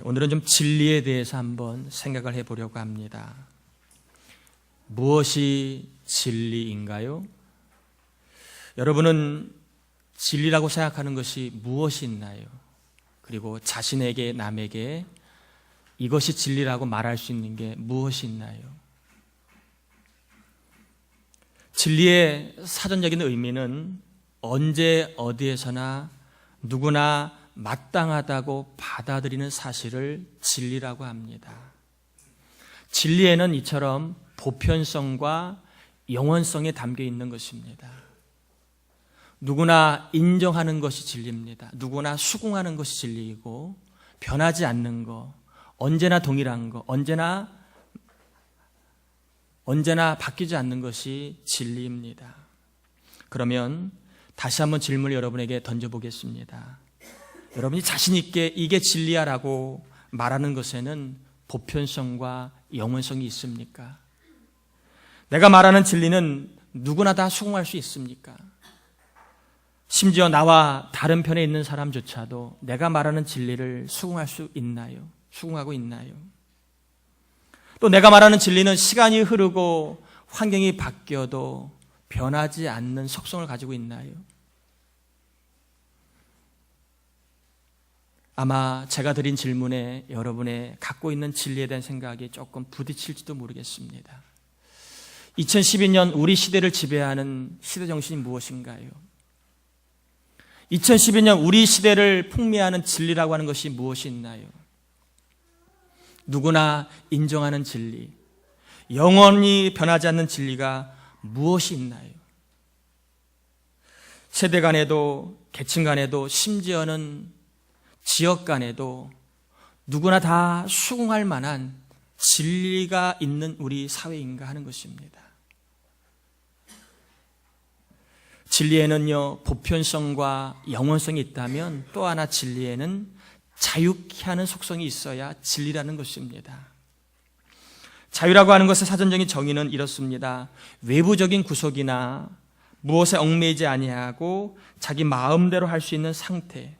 오늘은 좀 진리에 대해서 한번 생각을 해보려고 합니다. 무엇이 진리인가요? 여러분은 진리라고 생각하는 것이 무엇이 있나요? 그리고 자신에게, 남에게 이것이 진리라고 말할 수 있는 게 무엇이 있나요? 진리의 사전적인 의미는 언제 어디에서나 누구나 마땅하다고 받아들이는 사실을 진리라고 합니다. 진리에는 이처럼 보편성과 영원성이 담겨 있는 것입니다. 누구나 인정하는 것이 진리입니다. 누구나 수긍하는 것이 진리이고, 변하지 않는 것, 언제나 동일한 것, 언제나 바뀌지 않는 것이 진리입니다. 그러면 다시 한번 질문을 여러분에게 던져보겠습니다. 여러분이 자신 있게 이게 진리야라고 말하는 것에는 보편성과 영원성이 있습니까? 내가 말하는 진리는 누구나 다 수긍할 수 있습니까? 심지어 나와 다른 편에 있는 사람조차도 내가 말하는 진리를 수긍할 수 있나요? 수긍하고 있나요? 또 내가 말하는 진리는 시간이 흐르고 환경이 바뀌어도 변하지 않는 속성을 가지고 있나요? 아마 제가 드린 질문에 여러분의 갖고 있는 진리에 대한 생각이 조금 부딪힐지도 모르겠습니다. 2012년 우리 시대를 지배하는 시대 정신이 무엇인가요? 2012년 우리 시대를 풍미하는 진리라고 하는 것이 무엇이 있나요? 누구나 인정하는 진리, 영원히 변하지 않는 진리가 무엇이 있나요? 세대 간에도, 계층 간에도, 심지어는 지역 간에도 누구나 다 수긍할 만한 진리가 있는 우리 사회인가 하는 것입니다. 진리에는요, 보편성과 영원성이 있다면 또 하나 진리에는 자유케 하는 속성이 있어야 진리라는 것입니다. 자유라고 하는 것의 사전적인 정의는 이렇습니다. 외부적인 구속이나 무엇에 얽매이지 아니하고 자기 마음대로 할 수 있는 상태,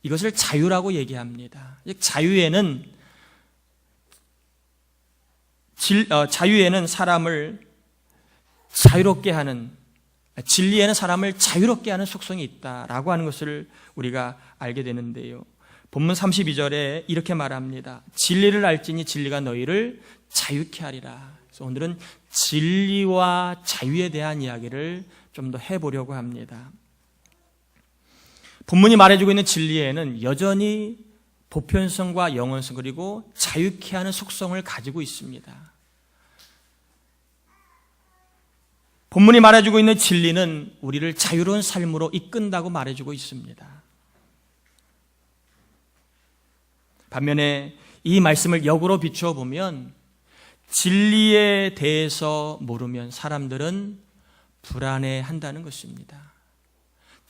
이것을 자유라고 얘기합니다. 자유에는 사람을 자유롭게 하는, 진리에는 사람을 자유롭게 하는 속성이 있다라고 하는 것을 우리가 알게 되는데요. 본문 32절에 이렇게 말합니다. 진리를 알지니 진리가 너희를 자유케 하리라. 그래서 오늘은 진리와 자유에 대한 이야기를 좀 더 해보려고 합니다. 본문이 말해주고 있는 진리에는 여전히 보편성과 영원성 그리고 자유케 하는 속성을 가지고 있습니다. 본문이 말해주고 있는 진리는 우리를 자유로운 삶으로 이끈다고 말해주고 있습니다. 반면에 이 말씀을 역으로 비추어 보면 진리에 대해서 모르면 사람들은 불안해한다는 것입니다.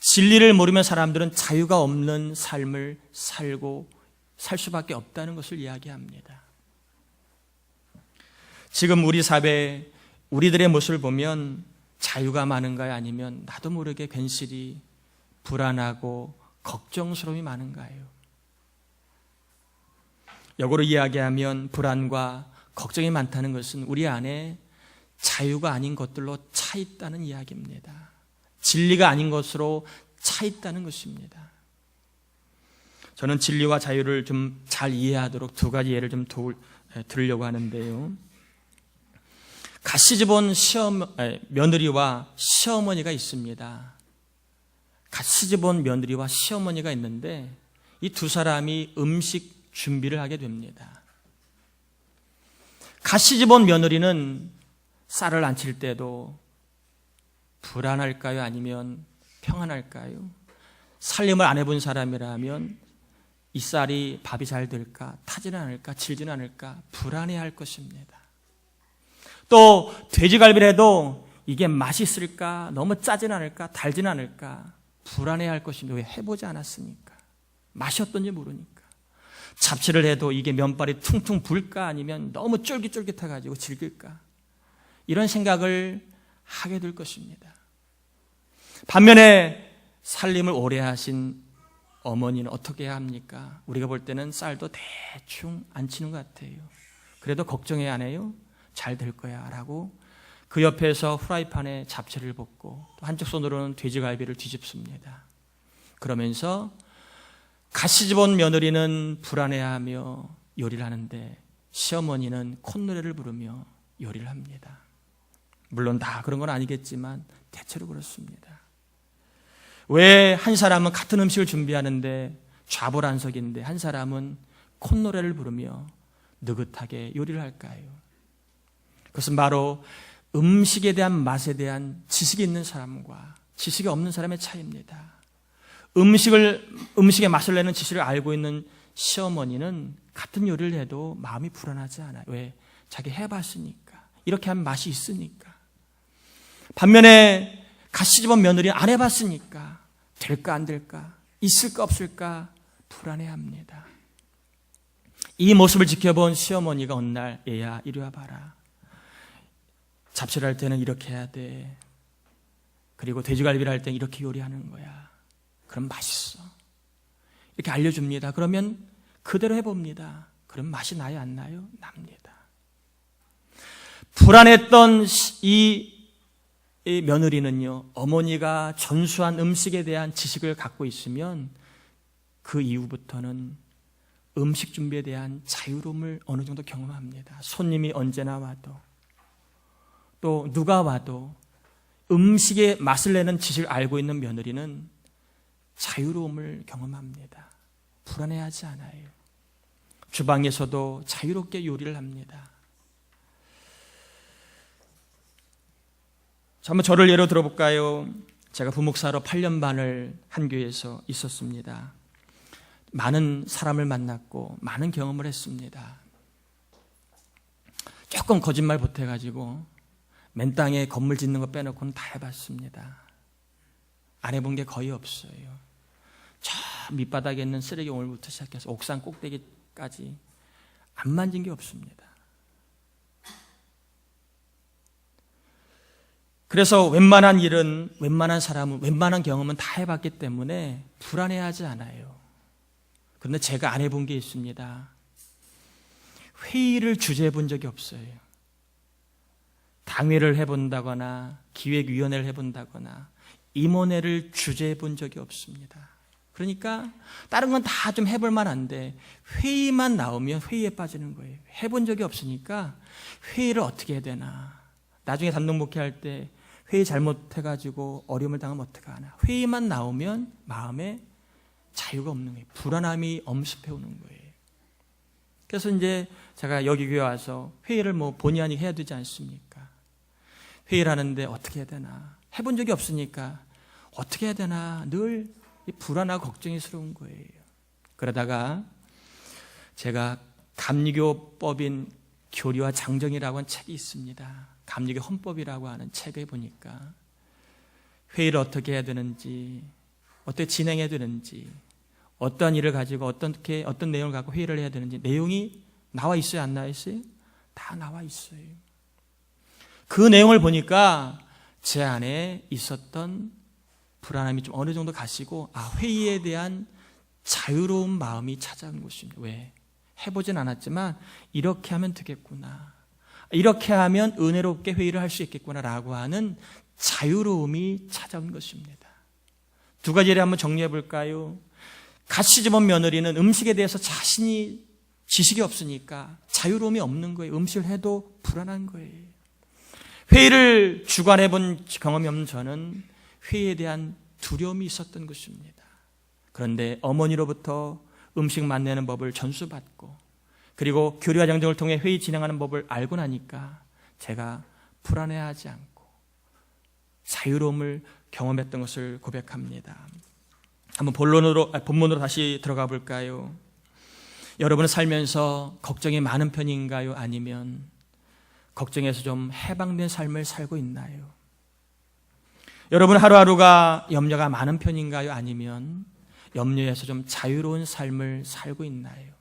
진리를 모르면 사람들은 자유가 없는 삶을 살 수밖에 없다는 것을 이야기합니다. 지금 우리 사회, 우리들의 모습을 보면 자유가 많은가요? 아니면 나도 모르게 괜시리 불안하고 걱정스러움이 많은가요? 역으로 이야기하면 불안과 걱정이 많다는 것은 우리 안에 자유가 아닌 것들로 차 있다는 이야기입니다. 진리가 아닌 것으로 차 있다는 것입니다. 저는 진리와 자유를 좀 잘 이해하도록 두 가지 예를 좀 들으려고 하는데요. 갓 시집온 며느리와 시어머니가 있습니다. 갓 시집온 며느리와 시어머니가 있는데 이 두 사람이 음식 준비를 하게 됩니다. 갓 시집온 며느리는 쌀을 안칠 때도 불안할까요? 아니면 평안할까요? 살림을 안 해본 사람이라면 이 쌀이 밥이 잘 될까? 타지는 않을까? 질지는 않을까? 불안해할 것입니다. 또 돼지갈비를 해도 이게 맛있을까? 너무 짜진 않을까? 달진 않을까? 불안해할 것입니다. 왜 해보지 않았으니까. 맛이 어떤지 모르니까. 잡채를 해도 이게 면발이 퉁퉁 불까? 아니면 너무 쫄깃쫄깃해가지고 질길까? 이런 생각을 하게 될 것입니다. 반면에 살림을 오래 하신 어머니는 어떻게 해야 합니까? 우리가 볼 때는 쌀도 대충 안 치는 것 같아요. 그래도 걱정해 안 해요? 잘 될 거야 라고 그 옆에서 후라이팬에 잡채를 볶고 또 한쪽 손으로는 돼지갈비를 뒤집습니다. 그러면서 가시집온 며느리는 불안해하며 요리를 하는데 시어머니는 콧노래를 부르며 요리를 합니다. 물론 다 그런 건 아니겠지만 대체로 그렇습니다. 왜 한 사람은 같은 음식을 준비하는데 좌불안석인데 한 사람은 콧노래를 부르며 느긋하게 요리를 할까요? 그것은 바로 음식에 대한 맛에 대한 지식이 있는 사람과 지식이 없는 사람의 차이입니다. 음식의 맛을 내는 지식을 알고 있는 시어머니는 같은 요리를 해도 마음이 불안하지 않아요. 왜? 자기 해봤으니까. 이렇게 하면 맛이 있으니까. 반면에 가시집온 며느리 안 해봤으니까 될까 안 될까, 있을까 없을까 불안해합니다. 이 모습을 지켜본 시어머니가 어느 날 얘야 이리 와봐라. 잡채를 할 때는 이렇게 해야 돼. 그리고 돼지갈비를 할 때는 이렇게 요리하는 거야. 그럼 맛있어. 이렇게 알려줍니다. 그러면 그대로 해봅니다. 그럼 맛이 나요 안 나요? 납니다. 불안했던 이 며느리는요, 어머니가 전수한 음식에 대한 지식을 갖고 있으면 그 이후부터는 음식 준비에 대한 자유로움을 어느 정도 경험합니다. 손님이 언제나 와도 또 누가 와도 음식의 맛을 내는 지식을 알고 있는 며느리는 자유로움을 경험합니다. 불안해하지 않아요. 주방에서도 자유롭게 요리를 합니다. 자, 한번 저를 예로 들어볼까요? 제가 부목사로 8년 반을 한 교회에서 있었습니다. 많은 사람을 만났고 많은 경험을 했습니다. 조금 거짓말 보태가지고 맨 땅에 건물 짓는 거 빼놓고는 다 해봤습니다. 안 해본 게 거의 없어요. 저 밑바닥에 있는 쓰레기 오물부터 시작해서 옥상 꼭대기까지 안 만진 게 없습니다. 그래서 웬만한 일은, 웬만한 사람은, 웬만한 경험은 다 해봤기 때문에 불안해하지 않아요. 그런데 제가 안 해본 게 있습니다. 회의를 주재해 본 적이 없어요. 당회를 해본다거나 기획위원회를 해본다거나 임원회를 주재해 본 적이 없습니다. 그러니까 다른 건 다 좀 해볼 만한데 회의만 나오면 회의에 빠지는 거예요. 해본 적이 없으니까 회의를 어떻게 해야 되나. 나중에 단독 목회할 때 회의 잘못해가지고 어려움을 당하면 어떡하나. 회의만 나오면 마음에 자유가 없는 거예요. 불안함이 엄습해 오는 거예요. 그래서 이제 제가 여기 교회 와서 회의를 뭐 본의 아니게 해야 되지 않습니까? 회의를 하는데 어떻게 해야 되나. 해본 적이 없으니까 어떻게 해야 되나 늘 불안하고 걱정스러운 거예요. 그러다가 제가 감리교법인 교리와 장정이라고 하는 책이 있습니다. 감리교 헌법이라고 하는 책에 보니까 회의를 어떻게 해야 되는지, 어떻게 진행해야 되는지, 어떤 일을 가지고 어떤 내용을 갖고 회의를 해야 되는지 내용이 나와 있어요, 안 나와 있어요? 다 나와 있어요. 그 내용을 보니까 제 안에 있었던 불안함이 좀 어느 정도 가시고, 회의에 대한 자유로운 마음이 찾아온 것입니다. 왜? 해보진 않았지만 이렇게 하면 되겠구나, 이렇게 하면 은혜롭게 회의를 할 수 있겠구나라고 하는 자유로움이 찾아온 것입니다. 두 가지를 한번 정리해 볼까요? 가시집온 며느리는 음식에 대해서 자신이 지식이 없으니까 자유로움이 없는 거예요. 음식을 해도 불안한 거예요. 회의를 주관해 본 경험이 없는 저는 회의에 대한 두려움이 있었던 것입니다. 그런데 어머니로부터 음식 만드는 법을 전수받고 그리고 교리와 장정을 통해 회의 진행하는 법을 알고 나니까 제가 불안해하지 않고 자유로움을 경험했던 것을 고백합니다. 한번 본문으로 다시 들어가 볼까요? 여러분은 살면서 걱정이 많은 편인가요? 아니면 걱정에서 좀 해방된 삶을 살고 있나요? 여러분 하루하루가 염려가 많은 편인가요? 아니면 염려에서 좀 자유로운 삶을 살고 있나요?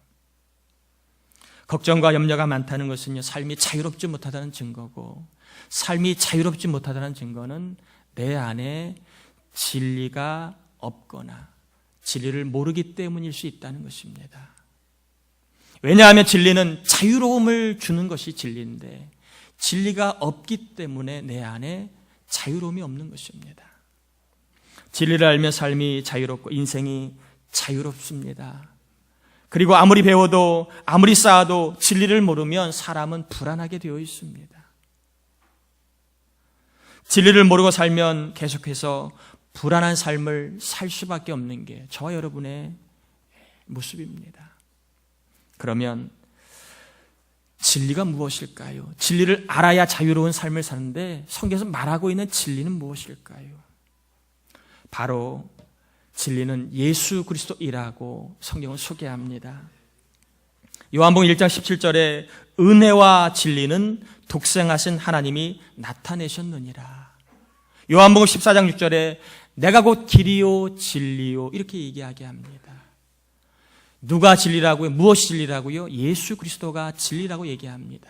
걱정과 염려가 많다는 것은요, 삶이 자유롭지 못하다는 증거고, 삶이 자유롭지 못하다는 증거는 내 안에 진리가 없거나 진리를 모르기 때문일 수 있다는 것입니다. 왜냐하면 진리는 자유로움을 주는 것이 진리인데 진리가 없기 때문에 내 안에 자유로움이 없는 것입니다. 진리를 알면 삶이 자유롭고 인생이 자유롭습니다. 그리고 아무리 배워도 아무리 쌓아도 진리를 모르면 사람은 불안하게 되어 있습니다. 진리를 모르고 살면 계속해서 불안한 삶을 살 수밖에 없는 게 저와 여러분의 모습입니다. 그러면 진리가 무엇일까요? 진리를 알아야 자유로운 삶을 사는데 성경에서 말하고 있는 진리는 무엇일까요? 바로 진리는 예수 그리스도이라고 성경은 소개합니다. 요한복음 1장 17절에 은혜와 진리는 독생하신 하나님이 나타내셨느니라. 요한복음 14장 6절에 내가 곧 길이요 진리요 이렇게 얘기하게 합니다. 누가 진리라고요? 무엇이 진리라고요? 예수 그리스도가 진리라고 얘기합니다.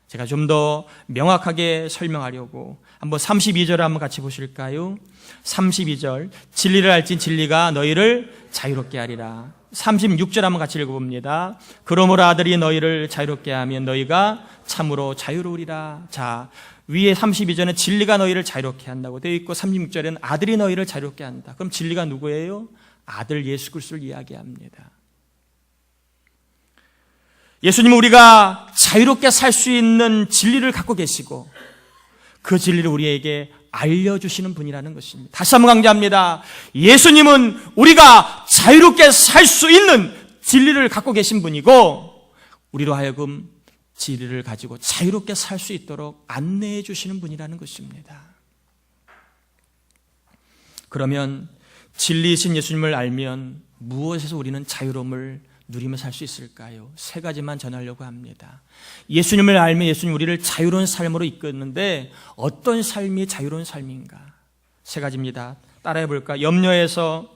제가 좀 더 명확하게 설명하려고 한번 32절을 한번 같이 보실까요? 32절 진리를 알진 진리가 너희를 자유롭게 하리라. 36절 한번 같이 읽어봅니다. 그러므로 아들이 너희를 자유롭게 하면 너희가 참으로 자유로우리라. 자, 위에 32절은 진리가 너희를 자유롭게 한다고 되어 있고 36절에는 아들이 너희를 자유롭게 한다. 그럼 진리가 누구예요? 아들 예수 그리스도를 이야기합니다. 예수님은 우리가 자유롭게 살 수 있는 진리를 갖고 계시고 그 진리를 우리에게 알려주시는 분이라는 것입니다. 다시 한번 강조합니다. 예수님은 우리가 자유롭게 살 수 있는 진리를 갖고 계신 분이고 우리로 하여금 진리를 가지고 자유롭게 살 수 있도록 안내해 주시는 분이라는 것입니다. 그러면 진리이신 예수님을 알면 무엇에서 우리는 자유로움을 누리며 살 수 있을까요? 세 가지만 전하려고 합니다. 예수님을 알면 예수님 우리를 자유로운 삶으로 이끄는데 어떤 삶이 자유로운 삶인가? 세 가지입니다. 따라해 볼까? 염려에서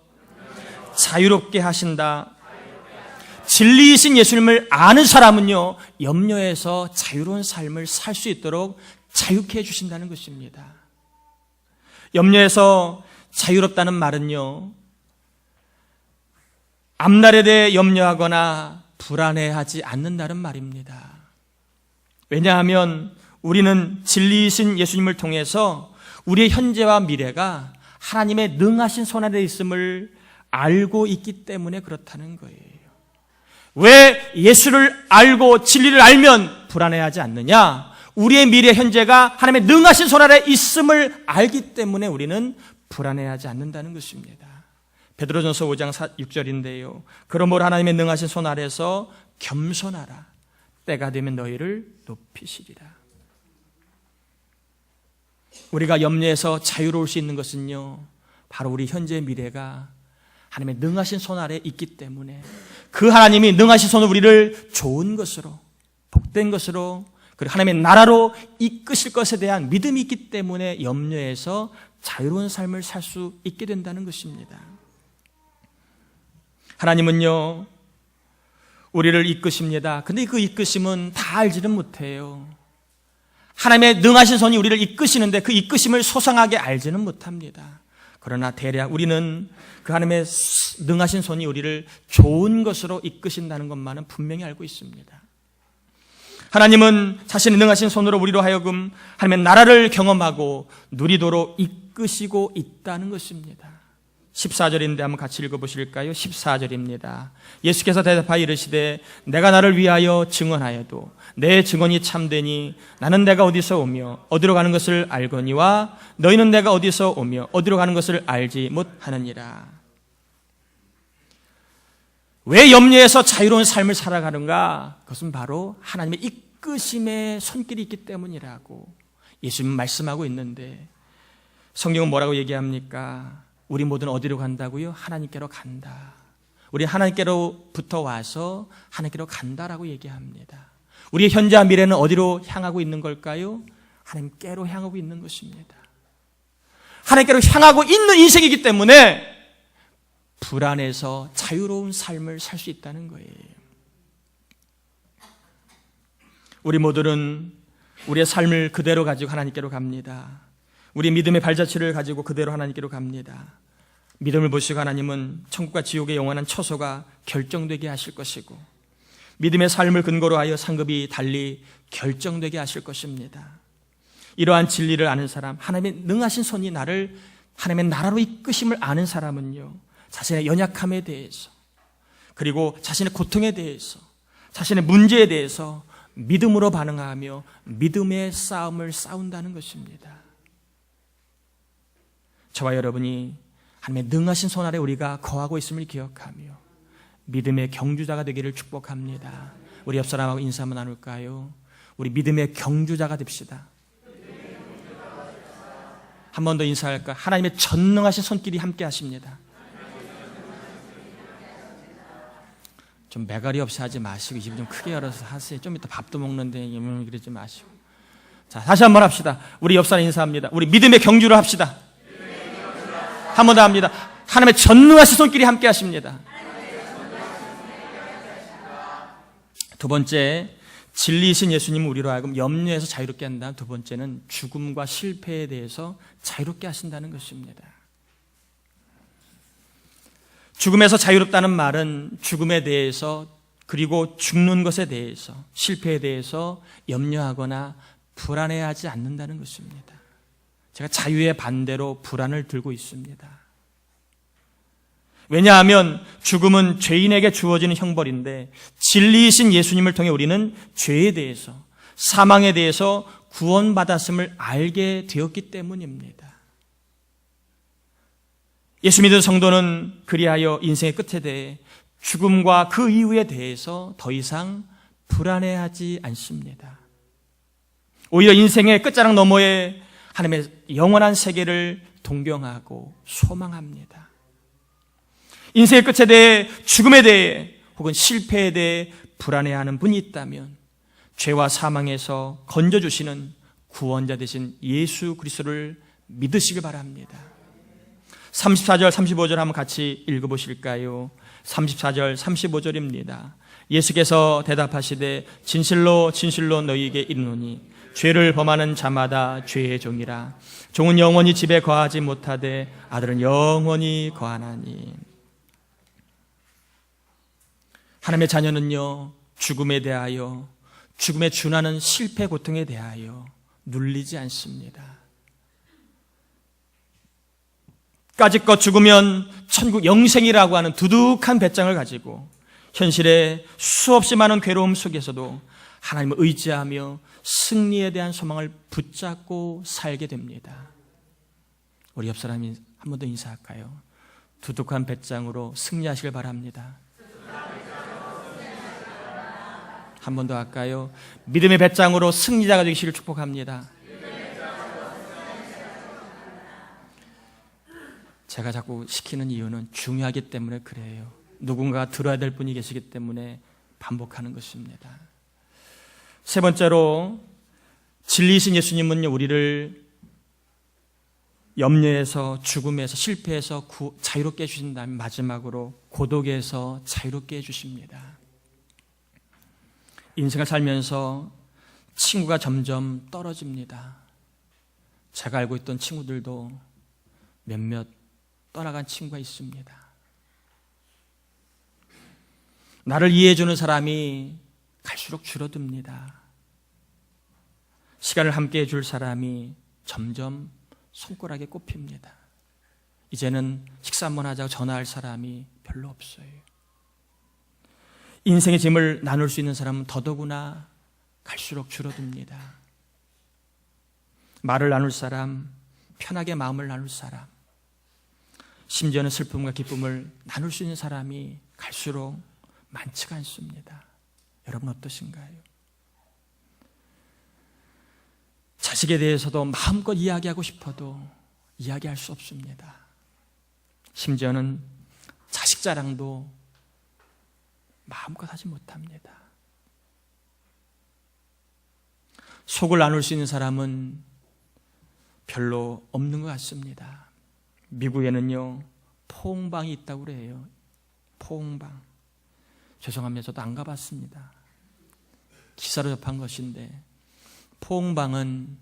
자유롭게 하신다. 진리이신 예수님을 아는 사람은요, 염려에서 자유로운 삶을 살 수 있도록 자유케 해주신다는 것입니다. 염려에서 자유롭다는 말은요, 앞날에 대해 염려하거나 불안해하지 않는다는 말입니다. 왜냐하면 우리는 진리이신 예수님을 통해서 우리의 현재와 미래가 하나님의 능하신 손 아래 있음을 알고 있기 때문에 그렇다는 거예요. 왜 예수를 알고 진리를 알면 불안해하지 않느냐? 우리의 미래 현재가 하나님의 능하신 손 아래 있음을 알기 때문에 우리는 불안해하지 않는다는 것입니다. 베드로전서 5장 6절인데요. 그러므로 하나님의 능하신 손 아래서 겸손하라. 때가 되면 너희를 높이시리라. 우리가 염려에서 자유로울 수 있는 것은요, 바로 우리 현재의 미래가 하나님의 능하신 손 아래에 있기 때문에 그 하나님이 능하신 손으로 우리를 좋은 것으로, 복된 것으로, 그리고 하나님의 나라로 이끄실 것에 대한 믿음이 있기 때문에 염려에서 자유로운 삶을 살 수 있게 된다는 것입니다. 하나님은요, 우리를 이끄십니다. 근데 그 이끄심은 다 알지는 못해요. 하나님의 능하신 손이 우리를 이끄시는데 그 이끄심을 소상하게 알지는 못합니다. 그러나 대략 우리는 그 하나님의 능하신 손이 우리를 좋은 것으로 이끄신다는 것만은 분명히 알고 있습니다. 하나님은 자신의 능하신 손으로 우리로 하여금 하나님의 나라를 경험하고 누리도록 이끄시고 있다는 것입니다. 14절인데 한번 같이 읽어보실까요? 14절입니다. 예수께서 대답하여 이르시되 내가 나를 위하여 증언하여도 내 증언이 참되니 나는 내가 어디서 오며 어디로 가는 것을 알거니와 너희는 내가 어디서 오며 어디로 가는 것을 알지 못하느니라. 왜 염려에서 자유로운 삶을 살아가는가? 그것은 바로 하나님의 이끄심의 손길이 있기 때문이라고 예수님은 말씀하고 있는데 성경은 뭐라고 얘기합니까? 우리 모두는 어디로 간다고요? 하나님께로 간다. 우리 하나님께로부터 와서 하나님께로 간다라고 얘기합니다. 우리의 현재와 미래는 어디로 향하고 있는 걸까요? 하나님께로 향하고 있는 것입니다. 하나님께로 향하고 있는 인생이기 때문에 불안해서 자유로운 삶을 살 수 있다는 거예요. 우리 모두는 우리의 삶을 그대로 가지고 하나님께로 갑니다. 우리 믿음의 발자취를 가지고 그대로 하나님께로 갑니다. 믿음을 보시고 하나님은 천국과 지옥의 영원한 처소가 결정되게 하실 것이고 믿음의 삶을 근거로 하여 상급이 달리 결정되게 하실 것입니다. 이러한 진리를 아는 사람, 하나님의 능하신 손이 나를 하나님의 나라로 이끄심을 아는 사람은요, 자신의 연약함에 대해서, 그리고 자신의 고통에 대해서, 자신의 문제에 대해서 믿음으로 반응하며 믿음의 싸움을 싸운다는 것입니다. 저와 여러분이 하나님의 능하신 손 아래 우리가 거하고 있음을 기억하며 믿음의 경주자가 되기를 축복합니다. 우리 옆 사람하고 인사 한번 나눌까요? 우리 믿음의 경주자가 됩시다. 한 번 더 인사할까? 하나님의 전능하신 손길이 함께 하십니다. 좀 매가리 없이 하지 마시고 입 좀 크게 열어서 하세요. 좀 이따 밥도 먹는데 그러지 마시고. 자, 다시 한번 합시다. 우리 옆 사람 인사합니다. 우리 믿음의 경주를 합시다. 한 번 더 합니다. 하나님의 전능하신 손길이 함께 하십니다. 두 번째, 진리이신 예수님은 우리로 하여금 염려에서 자유롭게 한다. 두 번째는 죽음과 실패에 대해서 자유롭게 하신다는 것입니다. 죽음에서 자유롭다는 말은 죽음에 대해서, 그리고 죽는 것에 대해서, 실패에 대해서 염려하거나 불안해하지 않는다는 것입니다. 제가 자유의 반대로 불안을 들고 있습니다. 왜냐하면 죽음은 죄인에게 주어지는 형벌인데 진리이신 예수님을 통해 우리는 죄에 대해서, 사망에 대해서 구원받았음을 알게 되었기 때문입니다. 예수 믿는 성도는 그리하여 인생의 끝에 대해 죽음과 그 이후에 대해서 더 이상 불안해하지 않습니다. 오히려 인생의 끝자락 너머에 하나님의 영원한 세계를 동경하고 소망합니다. 인생의 끝에 대해, 죽음에 대해, 혹은 실패에 대해 불안해하는 분이 있다면 죄와 사망에서 건져주시는 구원자 되신 예수 그리스도를 믿으시기 바랍니다. 34절 35절 한번 같이 읽어보실까요? 34절 35절입니다. 예수께서 대답하시되 진실로 진실로 너희에게 이르노니 죄를 범하는 자마다 죄의 종이라. 종은 영원히 집에 거하지 못하되 아들은 영원히 거하나니. 하나님의 자녀는요, 죽음에 대하여, 죽음에 준하는 실패 고통에 대하여 눌리지 않습니다. 까짓것 죽으면 천국 영생이라고 하는 두둑한 배짱을 가지고 현실의 수없이 많은 괴로움 속에서도 하나님을 의지하며 승리에 대한 소망을 붙잡고 살게 됩니다. 우리 옆 사람이 한 번 더 인사할까요? 두둑한 배짱으로 승리하시길 바랍니다. 한 번 더 할까요? 믿음의 배짱으로 승리자가 되시길 축복합니다. 제가 자꾸 시키는 이유는 중요하기 때문에 그래요. 누군가가 들어야 될 분이 계시기 때문에 반복하는 것입니다. 세 번째로, 진리이신 예수님은 우리를 염려에서, 죽음에서, 실패에서 자유롭게 해주신 다음에 마지막으로 고독에서 자유롭게 해주십니다. 인생을 살면서 친구가 점점 떨어집니다. 제가 알고 있던 친구들도 몇몇 떠나간 친구가 있습니다. 나를 이해해주는 사람이 갈수록 줄어듭니다. 시간을 함께 해줄 사람이 점점 손가락에 꼽힙니다. 이제는 식사 한번 하자고 전화할 사람이 별로 없어요. 인생의 짐을 나눌 수 있는 사람은 더더구나 갈수록 줄어듭니다. 말을 나눌 사람, 편하게 마음을 나눌 사람, 심지어는 슬픔과 기쁨을 나눌 수 있는 사람이 갈수록 많지가 않습니다. 여러분 어떠신가요? 자식에 대해서도 마음껏 이야기하고 싶어도 이야기할 수 없습니다. 심지어는 자식 자랑도 마음껏 하지 못합니다. 속을 나눌 수 있는 사람은 별로 없는 것 같습니다. 미국에는요, 포옹방이 있다고 그래요. 포옹방. 죄송합니다. 저도 안 가봤습니다. 기사로 접한 것인데, 포옹방은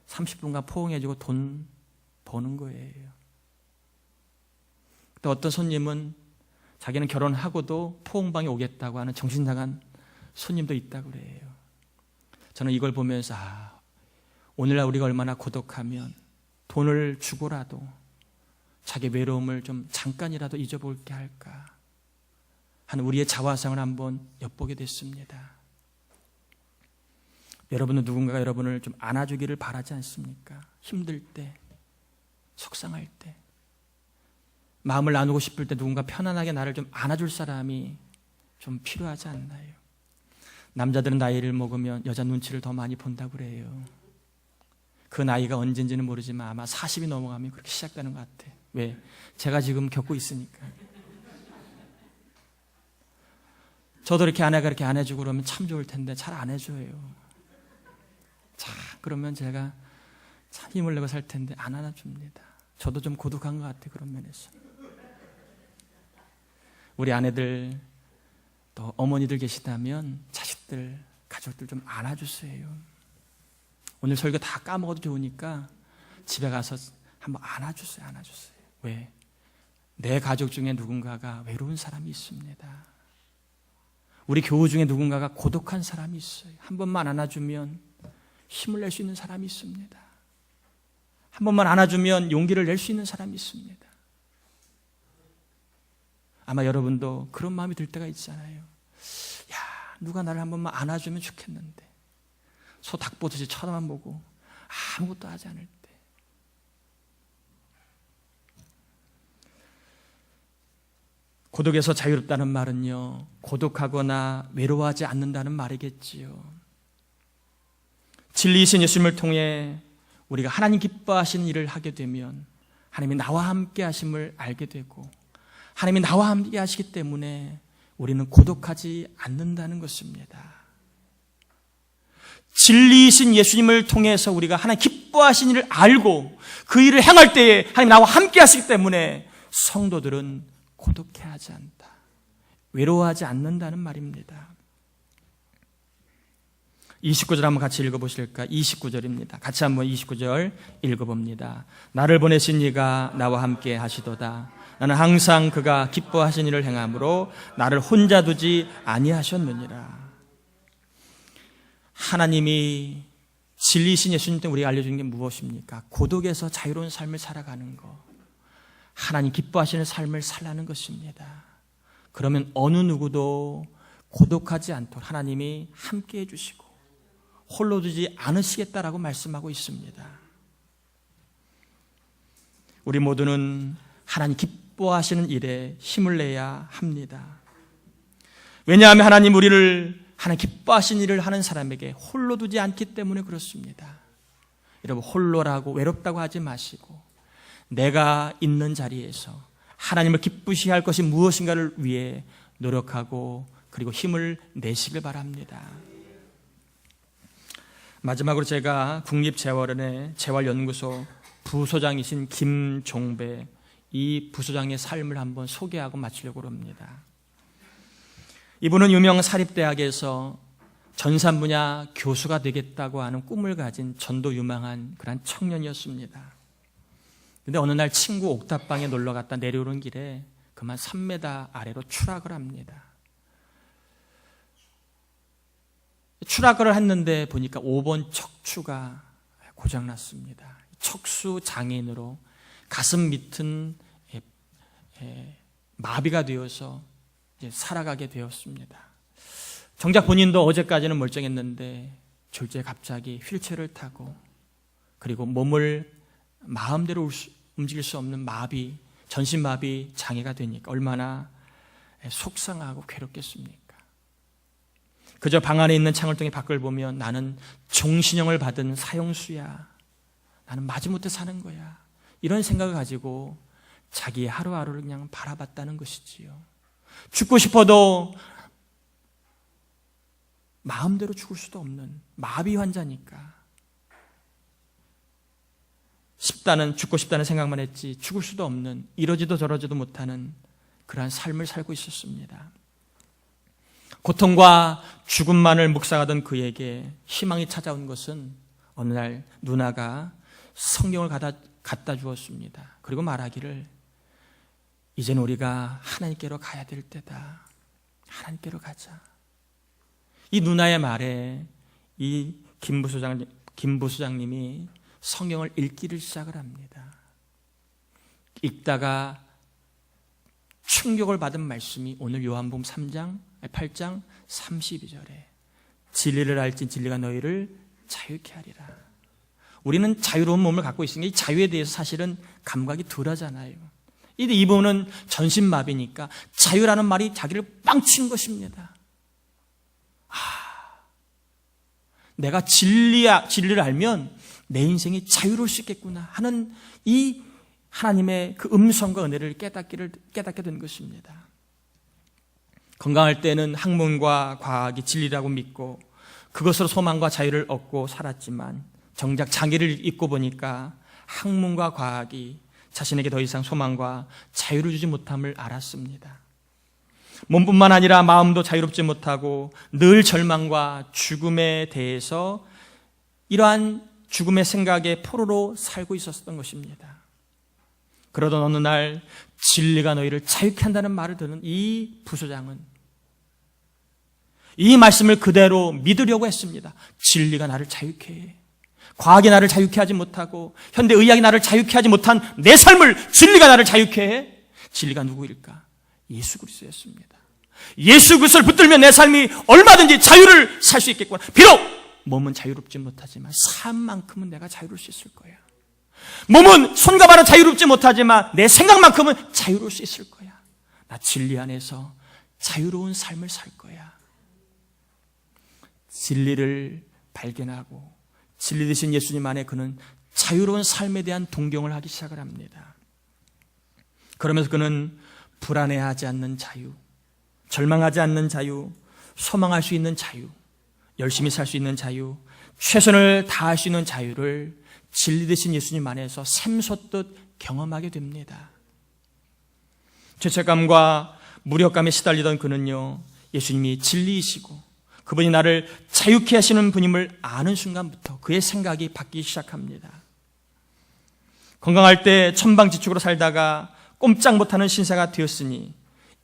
30분간 포옹해주고 돈 버는 거예요. 또 어떤 손님은 자기는 결혼하고도 포옹방에 오겠다고 하는 정신 나간 손님도 있다고 그래요. 저는 이걸 보면서 오늘날 우리가 얼마나 고독하면 돈을 주고라도 자기 외로움을 좀 잠깐이라도 잊어볼게 할까 하는 우리의 자화상을 한번 엿보게 됐습니다. 여러분은 누군가가 여러분을 좀 안아주기를 바라지 않습니까? 힘들 때, 속상할 때, 마음을 나누고 싶을 때 누군가 편안하게 나를 좀 안아줄 사람이 좀 필요하지 않나요? 남자들은 나이를 먹으면 여자 눈치를 더 많이 본다고 그래요. 그 나이가 언젠지는 모르지만 아마 40이 넘어가면 그렇게 시작되는 것 같아요. 왜? 제가 지금 겪고 있으니까. 저도 이렇게 아내가 이렇게 안 해주고 그러면 참 좋을 텐데 잘 안 해줘요. 자, 그러면 제가 참 힘을 내고 살 텐데 안 안아줍니다. 저도 좀 고독한 것 같아요. 그런 면에서. 우리 아내들 또 어머니들 계시다면 자식들, 가족들 좀 안아주세요. 오늘 설교 다 까먹어도 좋으니까 집에 가서 한번 안아주세요. 안아주세요. 왜? 내 가족 중에 누군가가 외로운 사람이 있습니다. 우리 교우 중에 누군가가 고독한 사람이 있어요. 한 번만 안아주면 힘을 낼 수 있는 사람이 있습니다. 한 번만 안아주면 용기를 낼 수 있는 사람이 있습니다. 아마 여러분도 그런 마음이 들 때가 있잖아요. 야, 누가 나를 한 번만 안아주면 좋겠는데 소 닭 보듯이 쳐다만 보고 아무것도 하지 않을 때. 고독에서 자유롭다는 말은요, 고독하거나 외로워하지 않는다는 말이겠지요. 진리이신 예수님을 통해 우리가 하나님 기뻐하시는 일을 하게 되면 하나님이 나와 함께 하심을 알게 되고 하나님이 나와 함께 하시기 때문에 우리는 고독하지 않는다는 것입니다. 진리이신 예수님을 통해서 우리가 하나님 기뻐하신 일을 알고 그 일을 행할 때에 하나님 나와 함께 하시기 때문에 성도들은 고독해하지 않다. 외로워하지 않는다는 말입니다. 29절 한번 같이 읽어보실까? 29절입니다. 같이 한번 29절 읽어봅니다. 나를 보내신 이가 나와 함께 하시도다. 나는 항상 그가 기뻐하신 일을 행함으로 나를 혼자 두지 아니하셨느니라. 하나님이 진리이신 예수님 때문에 우리가 알려주는 게 무엇입니까? 고독에서 자유로운 삶을 살아가는 것. 하나님 기뻐하시는 삶을 살라는 것입니다. 그러면 어느 누구도 고독하지 않도록 하나님이 함께 해주시고 홀로 두지 않으시겠다라고 말씀하고 있습니다. 우리 모두는 하나님 기뻐하시는 일에 힘을 내야 합니다. 왜냐하면 하나님 우리를 하나님 기뻐하시는 일을 하는 사람에게 홀로 두지 않기 때문에 그렇습니다. 여러분, 홀로라고 외롭다고 하지 마시고 내가 있는 자리에서 하나님을 기쁘시게 할 것이 무엇인가를 위해 노력하고 그리고 힘을 내시길 바랍니다. 마지막으로 제가 국립재활원의 재활연구소 부소장이신 김종배 이 부소장의 삶을 한번 소개하고 마치려고 합니다. 이분은 유명 사립대학에서 전산 분야 교수가 되겠다고 하는 꿈을 가진 전도 유망한 그런 청년이었습니다. 근데 어느 날 친구 옥탑방에 놀러 갔다 내려오는 길에 그만 3m 아래로 추락을 합니다. 추락을 했는데 보니까 5번 척추가 고장났습니다. 척수 장애인으로 가슴 밑은 마비가 되어서 이제 살아가게 되었습니다. 정작 본인도 어제까지는 멀쩡했는데 졸지에 갑자기 휠체어를 타고 그리고 몸을 마음대로 움직일 수 없는 마비, 전신마비 장애가 되니까 얼마나 속상하고 괴롭겠습니까? 그저 방 안에 있는 창을 통해 밖을 보면 나는 종신형을 받은 사형수야. 나는 마지못해 사는 거야. 이런 생각을 가지고 자기의 하루하루를 그냥 바라봤다는 것이지요. 죽고 싶어도 마음대로 죽을 수도 없는 마비 환자니까 죽고 싶다는 생각만 했지 죽을 수도 없는 이러지도 저러지도 못하는 그러한 삶을 살고 있었습니다. 고통과 죽음만을 묵상하던 그에게 희망이 찾아온 것은 어느 날 누나가 성경을 갖다 주었습니다. 그리고 말하기를 이제는 우리가 하나님께로 가야 될 때다. 하나님께로 가자. 이 누나의 말에 이 김 부소장님이 성경을 읽기를 시작을 합니다. 읽다가 충격을 받은 말씀이 오늘 요한복음 8장 32절에 진리를 알지 진리가 너희를 자유케 하리라. 우리는 자유로운 몸을 갖고 있으니까 이 자유에 대해서 사실은 감각이 덜하잖아요. 이 부분은 전신마비니까 자유라는 말이 자기를 빵 친 것입니다. 내가 진리를 알면 내 인생이 자유로울 수 있겠구나 하는 이 하나님의 그 음성과 은혜를 깨닫게 된 것입니다. 건강할 때는 학문과 과학이 진리라고 믿고 그것으로 소망과 자유를 얻고 살았지만 정작 장애를 입고 보니까 학문과 과학이 자신에게 더 이상 소망과 자유를 주지 못함을 알았습니다. 몸뿐만 아니라 마음도 자유롭지 못하고 늘 절망과 죽음에 대해서 이러한 죽음의 생각에 포로로 살고 있었던 것입니다. 그러던 어느 날 진리가 너희를 자유케 한다는 말을 듣는 이 부소장은 이 말씀을 그대로 믿으려고 했습니다. 진리가 나를 자유케 해. 과학이 나를 자유케 하지 못하고 현대의학이 나를 자유케 하지 못한 내 삶을 진리가 나를 자유케 해. 진리가 누구일까? 예수 그리스도였습니다. 예수 그리스도를 붙들면 내 삶이 얼마든지 자유를 살 수 있겠구나. 비록 몸은 자유롭지 못하지만 삶만큼은 내가 자유로울 수 있을 거야. 몸은 손과 발은 자유롭지 못하지만 내 생각만큼은 자유로울 수 있을 거야. 나 진리 안에서 자유로운 삶을 살 거야. 진리를 발견하고 진리 되신 예수님 안에 그는 자유로운 삶에 대한 동경을 하기 시작을 합니다. 그러면서 그는 불안해하지 않는 자유, 절망하지 않는 자유, 소망할 수 있는 자유, 열심히 살 수 있는 자유, 최선을 다할 수 있는 자유를 진리 되신 예수님 안에서 샘솟듯 경험하게 됩니다. 죄책감과 무력감에 시달리던 그는요, 예수님이 진리이시고 그분이 나를 자유케 하시는 분임을 아는 순간부터 그의 생각이 바뀌기 시작합니다. 건강할 때 천방지축으로 살다가 꼼짝 못하는 신세가 되었으니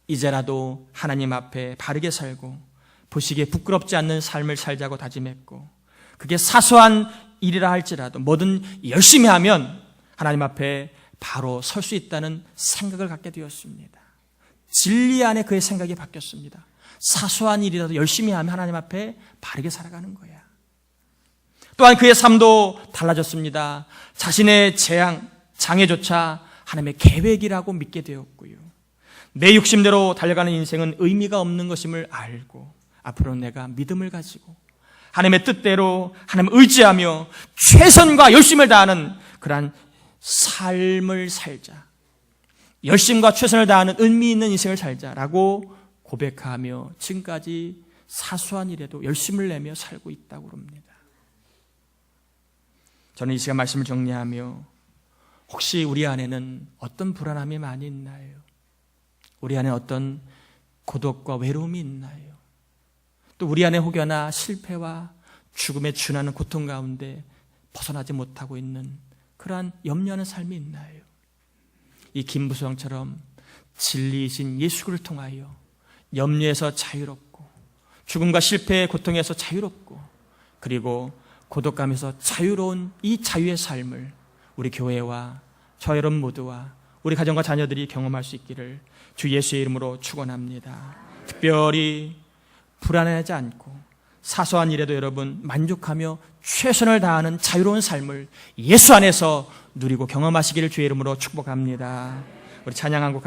이제라도 하나님 앞에 바르게 살고 보시기에 부끄럽지 않는 삶을 살자고 다짐했고, 그게 사소한 일이라 할지라도 뭐든 열심히 하면 하나님 앞에 바로 설 수 있다는 생각을 갖게 되었습니다. 진리 안에 그의 생각이 바뀌었습니다. 사소한 일이라도 열심히 하면 하나님 앞에 바르게 살아가는 거야. 또한 그의 삶도 달라졌습니다. 자신의 장애조차 하나님의 계획이라고 믿게 되었고요. 내 욕심대로 달려가는 인생은 의미가 없는 것임을 알고 앞으로 내가 믿음을 가지고 하나님의 뜻대로 하나님을 의지하며 최선과 열심을 다하는 그러한 삶을 살자. 열심과 최선을 다하는 의미 있는 인생을 살자라고 고백하며 지금까지 사소한 일에도 열심을 내며 살고 있다고 합니다. 저는 이 시간 말씀을 정리하며 혹시 우리 안에는 어떤 불안함이 많이 있나요? 우리 안에 어떤 고독과 외로움이 있나요? 또 우리 안에 혹여나 실패와 죽음에 준하는 고통 가운데 벗어나지 못하고 있는 그러한 염려하는 삶이 있나요? 이 김부소장처럼 진리이신 예수를 통하여 염려에서 자유롭고 죽음과 실패의 고통에서 자유롭고 그리고 고독감에서 자유로운 이 자유의 삶을 우리 교회와 저 여러분 모두와 우리 가정과 자녀들이 경험할 수 있기를 주 예수의 이름으로 축원합니다. 특별히 불안해하지 않고 사소한 일에도 여러분 만족하며 최선을 다하는 자유로운 삶을 예수 안에서 누리고 경험하시기를 주의 이름으로 축복합니다. 우리 찬양 한 곡